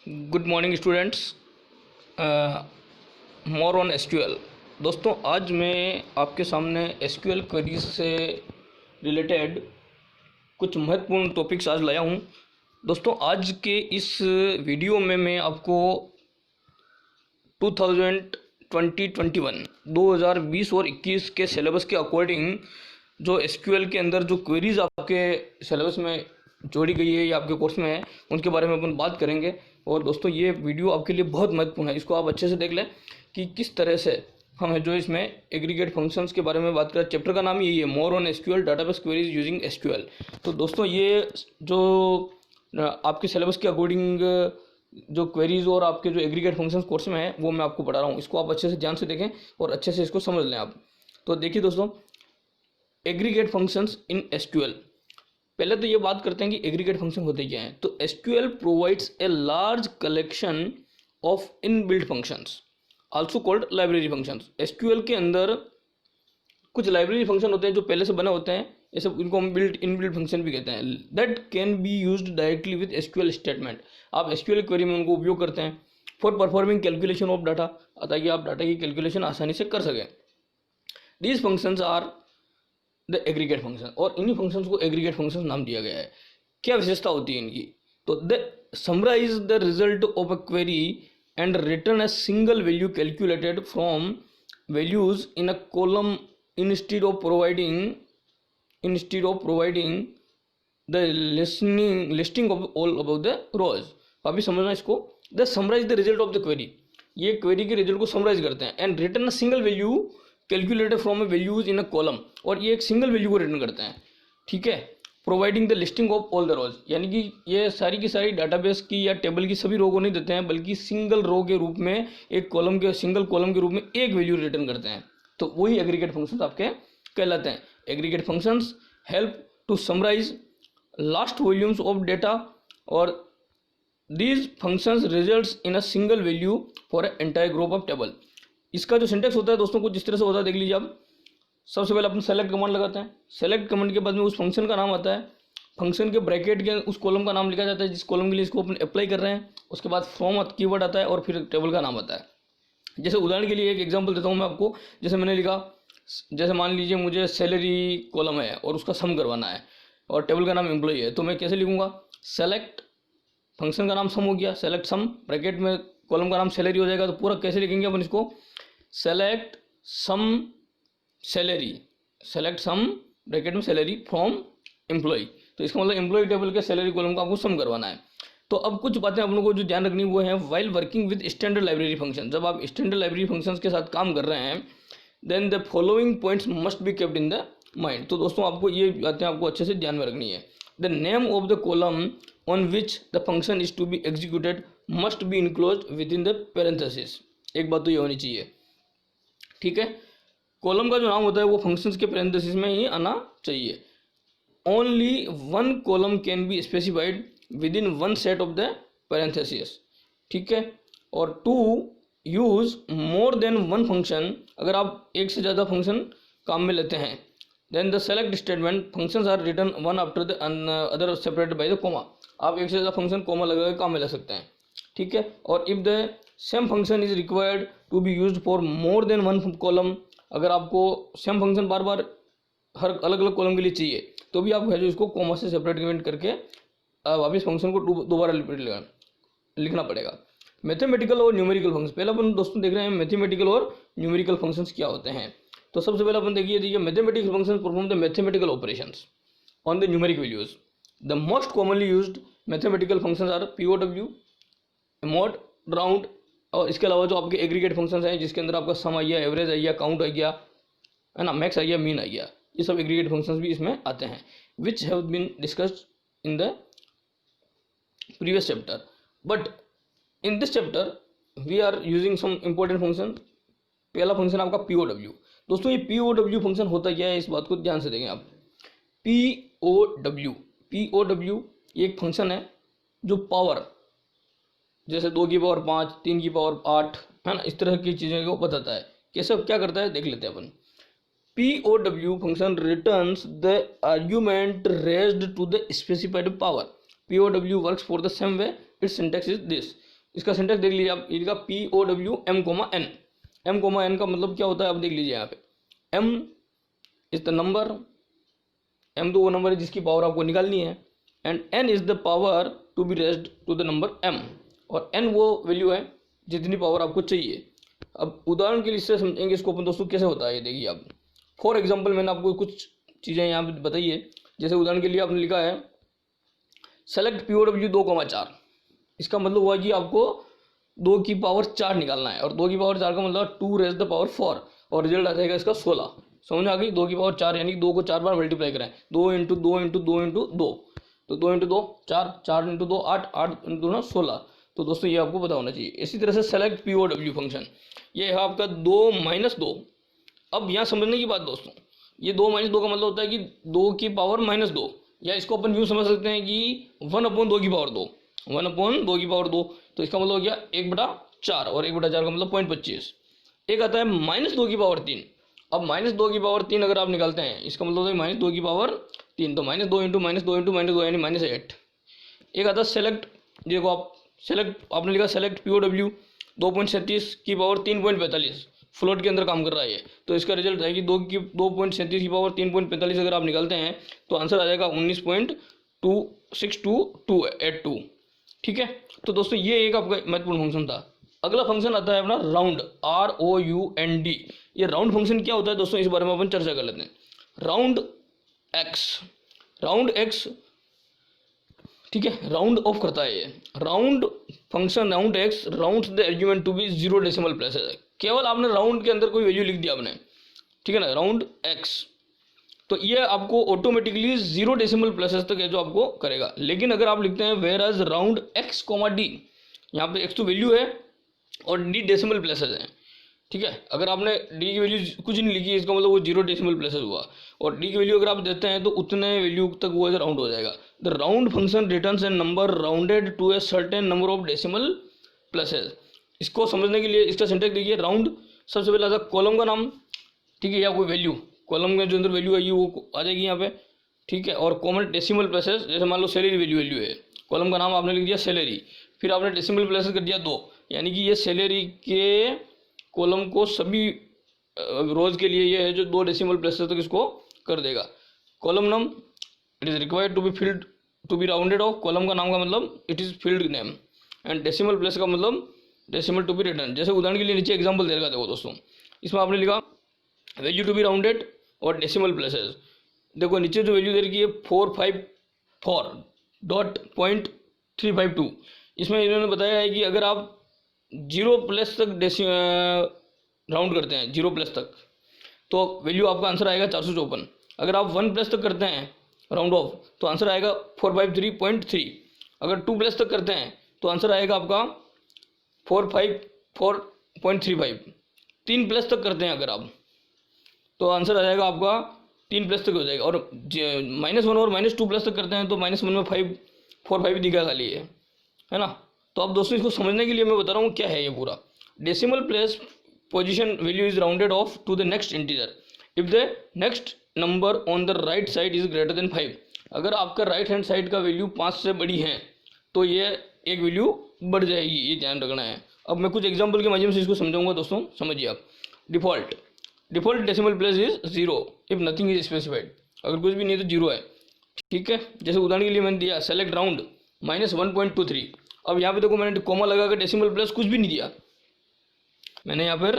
Good morning students. More on SQL. दोस्तों, आज मैं आपके सामने एसक्यूएल क्वेरीज से रिलेटेड कुछ महत्वपूर्ण टॉपिक्स आज लाया हूँ। दोस्तों, आज के इस वीडियो में मैं आपको 2020 और 21 के सिलेबस के अकॉर्डिंग जो एसक्यूएल के अंदर जो क्वेरीज आपके सिलेबस में जोड़ी गई है या आपके कोर्स में है, उनके बारे में अपन बात करेंगे। और दोस्तों, ये वीडियो आपके लिए बहुत महत्वपूर्ण है, इसको आप अच्छे से देख लें कि किस तरह से हमें जो इसमें एग्रीगेट फंक्शंस के बारे में बात करें। चैप्टर का नाम यही है, more on SQL database queries using SQL. तो दोस्तों, ये जो आपके सिलेबस के अकॉर्डिंग जो क्वेरीज और आपके जो एग्रीगेट फंक्शंस कोर्स में है वो मैं आपको पढ़ा रहा हूँ, इसको आप अच्छे से ध्यान से देखें और अच्छे से इसको समझ लें आप। तो देखिए दोस्तों, एग्रीगेट फंक्शंस इन एसक्यूएल। पहले तो ये बात करते हैं कि एग्रीगेट फंक्शन होते क्या हैं। तो SQL provides a large collection of inbuilt functions also called library functions. SQL के अंदर कुछ लाइब्रेरी फंक्शन होते हैं जो पहले से बने होते हैं, ये सब इनको हम इनबिल्ट फंक्शन भी कहते हैं। That can be used directly with SQL statement. आप एसक्यूएल क्वेरी में उनको उपयोग करते हैं for performing calculation of data, ताकि आप डाटा की कैलकुलेशन आसानी से कर सकें। These functions are the aggregate function, और इन्हीं फंक्शंस को एग्रीगेट फंक्शंस नाम दिया गया है। क्या विशेषता होती है इनकी? तो the summarise the result of a query and return a single value calculated from values in a column instead of providing the listing of all above the rows। अभी समझना इसको। The summarise the result of the query, ये query के result को summarise करते हैं। And return a single value calculated from a values in a column, और ये एक सिंगल वैल्यू को रिटर्न करते हैं। ठीक है। Providing the listing of all the rows, यानी कि ये सारी की सारी डाटाबेस की या टेबल की सभी रो को नहीं देते हैं, बल्कि सिंगल रो के रूप में एक कॉलम के सिंगल कॉलम के रूप में एक वैल्यू रिटर्न करते हैं। तो वही एग्रीगेट फंक्शंस आपके कहलाते हैं। Aggregate functions help to summarize last volumes of data, और these functions results in a single value for a entire group of table. इसका जो सिंटेक्स होता है दोस्तों, कुछ इस तरह से होता है, देख लीजिए आप। सबसे पहले अपन सेलेक्ट कमांड लगाते हैं। सेलेक्ट कमांड के बाद में उस फंक्शन का नाम आता है, फंक्शन के ब्रैकेट के उस कॉलम का नाम लिखा जाता है जिस कॉलम के लिए इसको अपन अप्लाई कर रहे हैं। उसके बाद फ्रॉम कीवर्ड आता है और फिर टेबल का नाम आता है। जैसे उदाहरण के लिए एक एग्जांपल देता हूँ मैं आपको। जैसे मैंने लिखा, जैसे मान लीजिए मुझे सैलरी कॉलम है और उसका सम करवाना है और टेबल का नाम एम्प्लॉय है, तो मैं कैसे लिखूंगा? सेलेक्ट, फंक्शन का नाम सम हो गया, सेलेक्ट सम, ब्रैकेट में कॉलम का नाम सैलरी हो जाएगा। तो पूरा कैसे लिखेंगे अपन इसको? सेलेक्ट सम सैलरी, सेलेक्ट सम ब्रैकेट में सैलरी फ्रॉम एम्प्लॉय। तो इसका मतलब एम्प्लॉय टेबल के सैलरी कॉलम का आपको सम करवाना है। तो अब कुछ बातें अपन को जो ध्यान रखनी वो है, while working with standard library function. जब आप स्टैंडर्ड लाइब्रेरी फंक्शंस के साथ काम कर रहे हैं, then the following points must be kept in the mind. तो दोस्तों, आपको ये बातें आपको अच्छे से ध्यान में रखनी है। The name of the column on which the function is to be executed must be enclosed within the parenthesis. एक बात तो ये होनी चाहिए, ठीक है। कॉलम का जो नाम होता है वो फंक्शंस के पैरेंथेसिस में ही आना चाहिए। Only one column can be specified within one set of the parenthesis, ठीक है। और to use more than one function, अगर आप एक से ज़्यादा फंक्शन काम में लेते हैं, then the select statement functions are return one after the other separated by the comma. आप एक से ज़्यादा फंक्शन कोमा लगा के काम में ले सकते हैं, ठीक है। और if the same function is required to be used for more than one column, अगर आपको सेम फंक्शन बार बार हर अलग अलग कॉलम के लिए चाहिए, तो भी आप है जो इसको कोमा से सेपरेट करके वापस फंक्शन को दोबारा लिखना पड़ेगा। मैथमेटिकल और न्यूमेरिकल फंक्शन, पहले अपन दोस्तों देख रहे हैं मैथमेटिकल और न्यूमेरिकल फंक्शंस क्या होते हैं। तो सबसे पहले अपन देखिए mathematical functions perform the mathematical operations on the numeric values. The most commonly used mathematical functions are POW, mod, round, और इसके अलावा जो आपके एग्रीगेट फंक्शंस हैं जिसके अंदर आपका सम आ गया, एवरेज आ गया, काउंट आ गया, है ना, मैक्स आ गया, मीन आ गया, ये सब एग्रीगेट फंक्शंस भी इसमें आते हैं, which have been discussed in the previous chapter, but in this chapter we are using some important function। पहला फंक्शन आपका POW। दोस्तों, ये POW फंक्शन होता क्या है, इस बात को ध्यान से देखें आप। POW ये एक फंक्शन है जो पावर, जैसे 2 की पावर 5, 3 की पावर 8, है ना, इस तरह की चीज़ें को बताता है। कैसे क्या करता है देख लेते हैं अपन। POW function returns the argument raised to the specified power. POW works for the same way, its syntax is this। इसका सिंटेक्स देख लीजिए आप, इसका POWM, N, M, N का मतलब क्या होता है आप देख लीजिए यहाँ पे। M is the number, M तो वो नंबर है जिसकी पावर आपको निकालनी है, and N is the power to be raised to the number M, और N वो वैल्यू है जितनी पावर आपको चाहिए। अब उदाहरण के लिए इससे समझेंगे इसको अपन दोस्तों कैसे होता है, ये देखिए आप। फॉर एग्जाम्पल मैंने आपको कुछ चीज़ें यहाँ पे बताई है, जैसे उदाहरण के लिए आपने लिखा है सेलेक्ट POW 2,4, इसका मतलब हुआ कि आपको 2 की पावर 4 निकालना है, और 2 की पावर 4 का मतलब 2 रेज द पावर 4, और रिजल्ट आ जाएगा इसका 16। समझ आ गई? 2 की पावर 4 यानी कि 2 को 4 बार मल्टीप्लाई करें, 2 इंटू 2 इंटू 2 इंटू 2, तो 2 इंटू 2 4, 4 इंटू 2 8, 8 इंटू 2 16। तो दोस्तों ये आपको पता होना चाहिए। इसी तरह से सेलेक्ट POW फंक्शन, ये है आपका 2 - 2। अब यहाँ समझने की बात दोस्तों, ये 2 - 2 का मतलब होता है कि 2 की पावर -2, या इसको अपन यूँ समझ सकते हैं कि 1/2 की पावर 2, 1/2 की पावर 2, तो इसका मतलब हो गया 1/4, और 1/4 का मतलब 0.25। एक आता है -2 की पावर 3। अब -2 की पावर 3 अगर आप निकालते हैं, इसका मतलब होता है -2 की पावर 3, तो -2 इंटू -2 इंटू -2 यानी -8। एक आता है सेलेक्ट, देखो आप सेलेक्ट, आपने लिखा सेलेक्ट POW 2.37 की पावर 3.45, फ्लोट के अंदर काम कर रहा है ये, तो इसका रिजल्ट है कि 2.37 की पावर 3.45 अगर आप निकालते हैं तो आंसर आ जाएगा 19.262282। ठीक है, तो दोस्तों ये एक आपका महत्वपूर्ण फंक्शन था। अगला फंक्शन आता है अपना राउंड, ROUND। ये राउंड फंक्शन क्या होता है दोस्तों, इस बारे में अपन चर्चा कर लेते हैं। राउंड एक्स, ठीक है, राउंड ऑफ करता है ये। Round function round x round the argument to be 0 decimal places. केवल आपने राउंड के अंदर कोई वैल्यू लिख दिया आपने, ठीक है ना, राउंड एक्स, तो ये आपको ऑटोमेटिकली 0 डेसिमल प्लेसेस तक है जो आपको करेगा। लेकिन अगर आप लिखते हैं whereas round x, D, यहाँ पे x तो वैल्यू है और d डेसिमल प्लेसेस हैं, ठीक है। अगर आपने d की वैल्यू कुछ नहीं लिखी, इसका मतलब वो 0 डेसिमल प्लेसेस हुआ, और d की वैल्यू अगर आप देते हैं तो उतने वैल्यू तक वो राउंड हो जाएगा। The round function returns a number rounded to a certain number of decimal places. इसको समझने के लिए इसका सिंटेक्स देखिए। राउंड, सबसे पहले आता है कॉलम का नाम, ठीक है, या कोई वैल्यू, कॉलम में जो अंदर वैल्यू आएगी वो आ जाएगी यहाँ पे, ठीक है। और कॉमन डेसिमल प्लेसेस, जैसे मान लो सैलरी वैल्यू है, कॉलम का नाम आपने लिख दिया सैलरी, फिर आपने डेसिमल प्लेसेस कर दिया 2, यानी कि ये सैलरी के कॉलम को सभी रोज के लिए ये है जो 2 डेसिमल प्लेसेस तक इसको कर देगा। कॉलम नाम, it is required to be field to be rounded off, column का नाम का मतलब it is field name, and decimal place का मतलब डेसिमल टू बी रिटर्न। जैसे उदाहरण के लिए नीचे एग्जाम्पल दे रखा, देखो दोस्तों, इसमें आपने लिखा वैल्यू टू बी राउंडेड और डेसिमल प्लेसेस। देखो नीचे जो वैल्यू दे रखी है 454.352, इसमें इन्होंने बताया है कि अगर आप 0 प्लस तक राउंड करते हैं, 0 प्लस तक, तो वैल्यू आपका आंसर आएगा 454। अगर आप 1 प्लस तक करते हैं राउंड ऑफ, तो आंसर आएगा 453.3। अगर 2 प्लस तक करते हैं तो आंसर आएगा आपका 454.35। 3 प्लस तक करते हैं अगर आप, तो आंसर आ जाएगा आपका 3 प्लस तक हो जाएगा। और -1 और -2 प्लस तक करते हैं तो -1 में 4 5 दिखा खाली है ना। तो अब दोस्तों इसको समझने के लिए मैं बता रहा हूँ क्या है ये पूरा। Decimal place position value is rounded off to the next integer if the next number on the right side is greater than 5। अगर आपका राइट हैंड साइड का वैल्यू 5 से बड़ी है तो ये एक वैल्यू बढ़ जाएगी, ये ध्यान रखना है। अब मैं कुछ एग्जाम्पल के माध्यम से इसको समझाऊंगा दोस्तों, समझिए आप। Default decimal place is 0 if nothing is specified, अगर कुछ भी नहीं तो 0 है, ठीक है। जैसे उदाहरण के लिए मैंने दिया सेलेक्ट राउंड -1.23। अब यहाँ पे देखो मैंने कॉमा लगा कर डेसिमल प्लेस कुछ भी नहीं दिया, मैंने यहाँ पर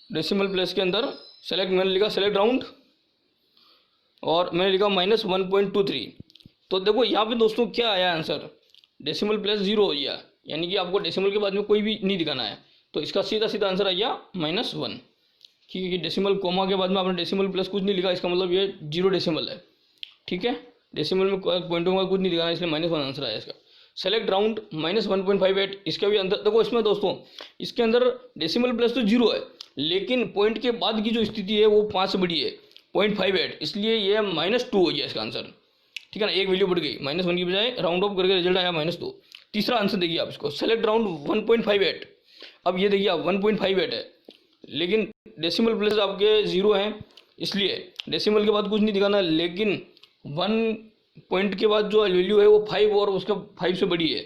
डेसिमल प्लेस के अंदर मैंने लिखा सेलेक्ट राउंड और मैंने लिखा -1.23। तो देखो यहाँ पे दोस्तों क्या आया आंसर, डेसिमल प्लेस 0 हो गया, यानी कि आपको डेसिमल के बाद में कोई भी नहीं दिखाना है, तो इसका सीधा आंसर आ गया -1। ठीक है, कि डेसिमल कोमा के बाद में आपने डेसिमल प्लस कुछ नहीं लिखा, इसका मतलब ये 0 डेसिमल है, ठीक है। डेसिमल में पॉइंटों का कुछ नहीं दिखाना, इसलिए -1 आंसर आया इसका। सेलेक्ट राउंड -1.58, इसका भी अंदर देखो, इसमें दोस्तों इसके अंदर डेसिमल प्लस तो 0 है, लेकिन पॉइंट के बाद की जो स्थिति है वो 5 से बड़ी है, 0.58, इसलिए ये -2 हो गया इसका आंसर, ठीक है ना। एक वैल्यू बढ़ गई, -1 की बजाय राउंड ऑफ करके रिजल्ट आया -2। तीसरा आंसर देखिए आप इसको, सेलेक्ट राउंड 1.58। अब ये देखिए आप 1.58 है, लेकिन डेसिमल प्लेस आपके 0 हैं, इसलिए डेसिमल के बाद कुछ नहीं दिखाना, लेकिन 1 पॉइंट के बाद जो वैल्यू है वो 5 और उसका 5 से बड़ी है,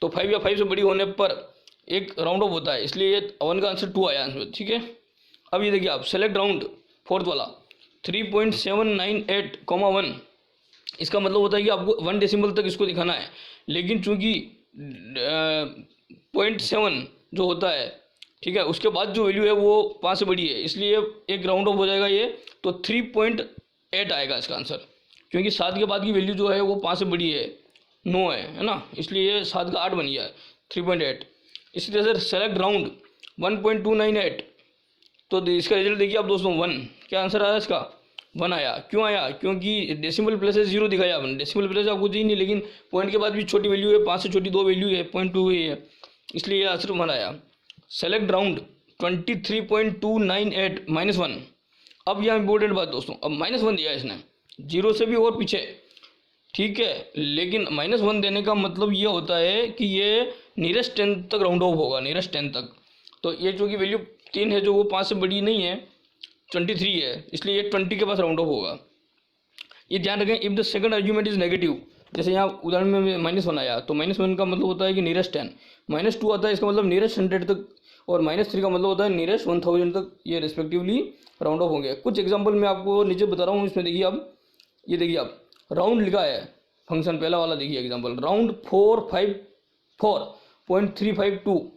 तो 5 या 5 से बड़ी होने पर एक राउंड ऑफ होता है, इसलिए ये 1 का आंसर 2 आया आंसर, ठीक है। अब ये देखिए आप सेलेक्ट राउंड फोर्थ वाला 3.798, 1, इसका मतलब होता है कि आपको 1 डेसिमल तक इसको दिखाना है, लेकिन चूंकि 0.7 जो होता है, ठीक है, उसके बाद जो वैल्यू है वो 5 से बड़ी है, इसलिए एक राउंड ऑफ हो जाएगा ये, तो 3.8 आएगा इसका आंसर, क्योंकि 7 के बाद की वैल्यू जो है वो 5 से बड़ी है, 9 है ना, इसलिए 7 का 8 बन गया 3.8। इसी तरह से सेलेक्ट राउंड 1.298, तो इसका रिजल्ट देखिए आप दोस्तों 1, क्या आंसर आया इसका 1 आया। क्यों आया? क्योंकि डेसिमल प्लेस है 0 दिखाया आपने, डेसिमल प्लेस आपको चाहिए नहीं, लेकिन पॉइंट के बाद भी छोटी वैल्यू है, 5 से छोटी 2 वैल्यू है, 0.2 है, इसलिए ये आंसर 1 आया। Select round 23.298, -1। अब यह इंपॉर्टेंट बात दोस्तों, अब -1 दिया है इसने, 0 से भी और पीछे, ठीक है, लेकिन -1 देने का मतलब ये होता है कि ये नियरेस्ट 10 तक राउंड ऑफ होगा, नियरेस्ट 10 तक। तो ये जो कि वैल्यू 3 है, जो वो 5 से बड़ी नहीं है, 23 है, इसलिए ये 20 के पास राउंड ऑफ होगा। ये ध्यान रखें, if the second argument is negative, जैसे यहाँ उदाहरण में -1 आया, तो -1 का मतलब होता है कि नियरेस्ट 10, -2 आता है, इसका मतलब नियरेस्ट 100 तक, और -3 का मतलब होता है नियरेस्ट 1000 तक, ये रिस्पेक्टिवली राउंड ऑफ होंगे। कुछ एग्जाम्पल मैं आपको नीचे बता रहा हूँ, इसमें देखिए आप, ये देखिए आप, राउंड लिखा है फंक्शन, पहला वाला देखिए एग्जाम्पल, राउंड 454.352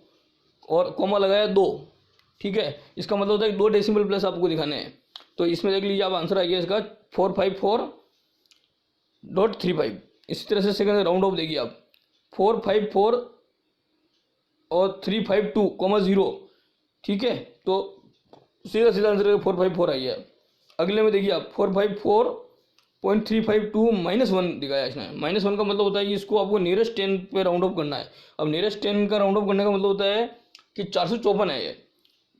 और कॉमा लगाया 2, ठीक है, इसका मतलब होता है कि 2 डेसिमल प्लेस आपको दिखाने हैं। तो इसमें देख लीजिए आप, आंसर आ गया इसका 454.35। इसी तरह से सेकंड राउंड ऑफ देखिए आप, 454 और 352,0, ठीक है, तो सीधा सीधा आंसर 454 आई है। अगले में देखिए आप 454.352 -1 दिखाया इसने। -1 का मतलब होता है कि इसको आपको नियरेस्ट 10 पे राउंड ऑफ करना है। अब नियरेस्ट 10 का राउंड ऑफ करने का मतलब होता है कि 454 है, ये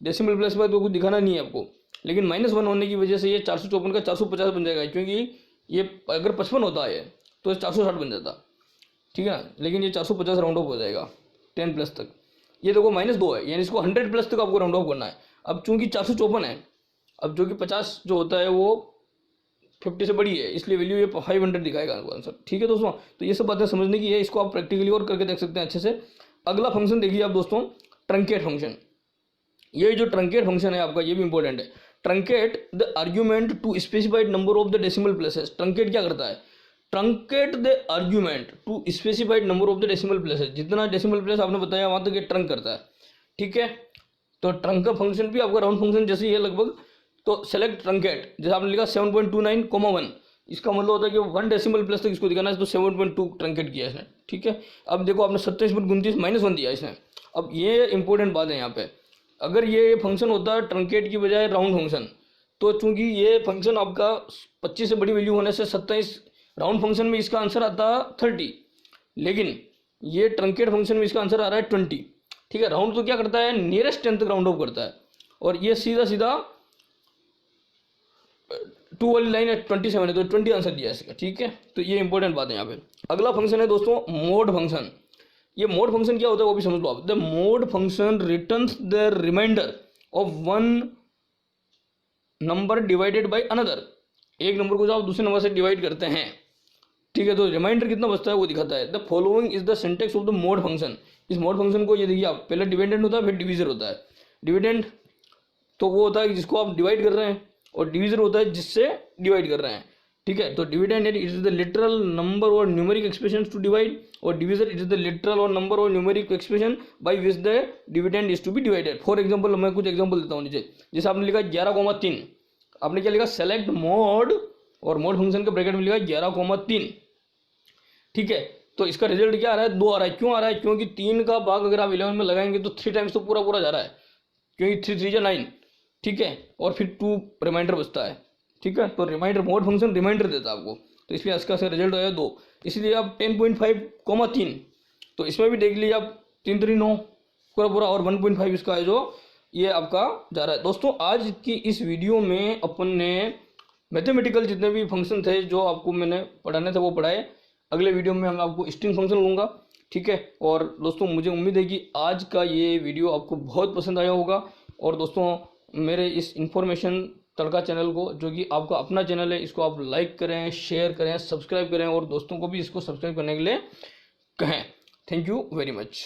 डेसिमल प्लेस पर तो कुछ दिखाना नहीं है आपको, लेकिन -1 होने की वजह से ये 454 का 450 बन जाएगा, क्योंकि ये अगर 55 होता है तो 460 बन जाता, ठीक है ना, लेकिन ये 450 राउंड ऑफ हो जाएगा 10 प्लस तक। ये देखो -2 है, यानी इसको 100 प्लस तक आपको राउंड ऑफ करना है। अब चूंकि 454 है, अब जो कि 50 जो होता है वो 50 से बड़ी है, इसलिए वैल्यू ये 500 दिखाएगा आंसर, ठीक है दोस्तों। तो ये सब बातें समझने की है, इसको आप प्रैक्टिकली और करके देख सकते हैं अच्छे से। अगला फंक्शन देखिए आप दोस्तों, ट्रंकेट फंक्शन। ये जो ट्रंकेट फंक्शन है आपका, ये भी इंपॉर्टेंट है। Truncate the argument to specified number of the decimal places. Truncate क्या करता है? Truncate the argument to specified number of the decimal places. जितना डेसिमल प्लेस आपने बताया वहां तक ये ट्रंक करता है, ठीक है। तो ट्रंक का फंक्शन भी आपका राउंड फंक्शन जैसे ही है लगभग। तो सेलेक्ट ट्रंकेट, जैसे आपने लिखा 7.29, 1, इसका मतलब होता है कि 1 डेसिमल प्लेस तक इसको दिखाना है, तो 7.2 ट्रंकेट किया इसने, ठीक है। अब देखो आपने 27.29 -1 दिया इसने। अब ये इंपॉर्टेंट बात है यहाँ पे, अगर ये फंक्शन होता है ट्रंकेट की बजाय राउंड फंक्शन, तो चूंकि ये फंक्शन आपका 25 से बड़ी वैल्यू होने से 27, राउंड फंक्शन में इसका आंसर आता 30, लेकिन ये ट्रंकेट फंक्शन में इसका आंसर आ रहा है 20, ठीक है। राउंड तो क्या करता है, नियरेस्ट 10 तक राउंड ऑफ करता है, और ये सीधा सीधा 2 वाली लाइन है 27 है, तो 20 आंसर दिया इसका, ठीक है। तो ये इंपॉर्टेंट बात है यहाँ पे। अगला फंक्शन है दोस्तों मोड फंक्शन। ये मोड फंक्शन क्या होता है वो भी समझ लो आप। The mod function returns the reminder of 1 number divided by another. एक नंबर को जो आप दूसरे नंबर से डिवाइड करते हैं, ठीक है, तो रिमाइंडर कितना बचता है वो दिखाता है। The following is the syntax of the mod function. इस मोड फंक्शन को ये देखिए आप, पहले डिविडेंड होता है, फिर डिवीजर होता है। डिविडेंड तो वो होता है जिसको आप डिवाइड कर रहे हैं, और डिवीजर होता है जिससे डिवाइड कर रहे हैं, ठीक है। तो dividend it is the literal number और न्यूमेरिक एक्सप्रेशन टू डिवाइड, और divisor it is the literal और नंबर और numeric expression by which the dividend is to be divided. For example मैं कुछ एग्जांपल देता हूँ नीचे। जैसे आपने लिखा 11,3, आपने क्या लिखा, सेलेक्ट मोड, और मोड फंक्शन के ब्रैकेट में लिखा 11,3, ठीक है। तो इसका रिजल्ट क्या आ रहा है, 2 आ रहा है। क्यों आ रहा है? क्योंकि 3 का भाग अगर आप 11 में लगाएंगे तो 3 टाइम्स तो पूरा जा रहा है, क्योंकि 3 3 9, ठीक है, और फिर 2 रिमाइंडर बचता है, ठीक है। तो रिमाइंडर, मोड फंक्शन रिमाइंडर देता है आपको, तो इसलिए इसका रिजल्ट आया 2। इसलिए आप 10.5, 3, तो इसमें भी देख लीजिए आप 3 3 9 पूरा, और 1.5 इसका है जो ये आपका जा रहा है। दोस्तों आज की इस वीडियो में अपन ने मैथमेटिकल जितने भी फंक्शन थे जो आपको मैंने पढ़ाने थे वो पढ़ाए। अगले वीडियो में हम आपको स्ट्रिंग फंक्शन लूँगा, ठीक है। और दोस्तों मुझे उम्मीद है कि आज का ये वीडियो आपको बहुत पसंद आया होगा। और दोस्तों मेरे इस इंफॉर्मेशन तड़का चैनल को, जो कि आपका अपना चैनल है, इसको आप लाइक करें, शेयर करें, सब्सक्राइब करें, और दोस्तों को भी इसको सब्सक्राइब करने के लिए कहें। Thank you very much.